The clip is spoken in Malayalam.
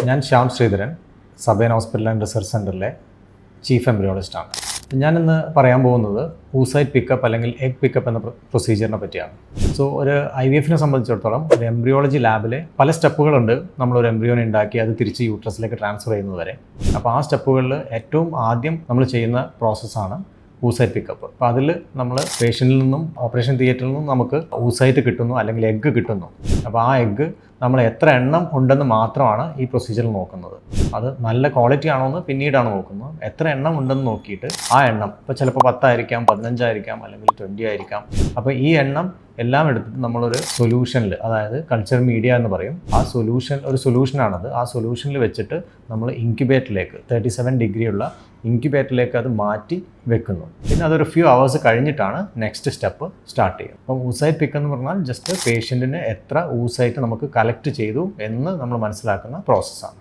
ഞാൻ Shyam Sreedharan, Sabine hospital and research സെൻ്ററിലെ ചീഫ് എംബ്രിയോളജിസ്റ്റാണ്. ഞാനിന്ന് പറയാൻ പോകുന്നത് oocyte പിക്കപ്പ് അല്ലെങ്കിൽ എഗ് പിക്കപ്പ് എന്ന പ്രൊസീജിയറിനെ പറ്റിയാണ്. സോ ഒരു IVF-നെ സംബന്ധിച്ചിടത്തോളം ഒരു എംബ്രിയോളജി ലാബിൽ പല സ്റ്റെപ്പുകളുണ്ട്. നമ്മളൊരു എംബ്രിയോനെ ഉണ്ടാക്കി അത് തിരിച്ച് യൂട്രസിലേക്ക് ട്രാൻസ്ഫർ ചെയ്യുന്നത് വരെ. അപ്പോൾ ആ സ്റ്റെപ്പുകളിൽ ഏറ്റവും ആദ്യം നമ്മൾ ചെയ്യുന്ന പ്രോസസ്സാണ് oocyte പിക്കപ്പ്. അപ്പോൾ അതിൽ നമ്മൾ പേഷ്യൻറ്റിൽ നിന്നും ഓപ്പറേഷൻ തിയേറ്ററിൽ നിന്നും നമുക്ക് oocyte കിട്ടുന്നു അല്ലെങ്കിൽ എഗ്ഗ് കിട്ടുന്നു. അപ്പോൾ ആ എഗ്ഗ് നമ്മൾ എത്ര എണ്ണം ഉണ്ടെന്ന് മാത്രമാണ് ഈ പ്രൊസീജിയറിൽ നോക്കുന്നത്. അത് നല്ല ക്വാളിറ്റി ആണോ എന്ന് പിന്നീടാണ് നോക്കുന്നത്. എത്ര എണ്ണം ഉണ്ടെന്ന് നോക്കിയിട്ട് ആ എണ്ണം ഇപ്പോൾ ചിലപ്പോൾ 10 ആയിരിക്കാം, 15 ആയിരിക്കാം, അല്ലെങ്കിൽ 20 ആയിരിക്കാം. അപ്പോൾ ഈ എണ്ണം എല്ലാം എടുത്തിട്ട് നമ്മളൊരു സൊല്യൂഷനിൽ, അതായത് കൾച്ചർ മീഡിയ എന്ന് പറയും, ആ ഒരു സൊല്യൂഷനാണത്. ആ സൊല്യൂഷനിൽ വെച്ചിട്ട് നമ്മൾ ഇൻക്യുബേറ്ററിലേക്ക് 37 ഡിഗ്രിയുള്ള ഇൻക്യുബേറ്ററിലേക്ക് അത് മാറ്റി വെക്കുന്നു. പിന്നെ അതൊരു ഫ്യൂ അവേഴ്സ് കഴിഞ്ഞിട്ടാണ് നെക്സ്റ്റ് സ്റ്റെപ്പ് സ്റ്റാർട്ട് ചെയ്യുക. അപ്പം oocyte പിക്ക് എന്ന് പറഞ്ഞാൽ ജസ്റ്റ് പേഷ്യൻറ്റിന് എത്ര oocyte നമുക്ക് കളക്ട് ചെയ്തു എന്ന് നമ്മൾ മനസ്സിലാക്കുന്ന പ്രോസസ്സാണ്.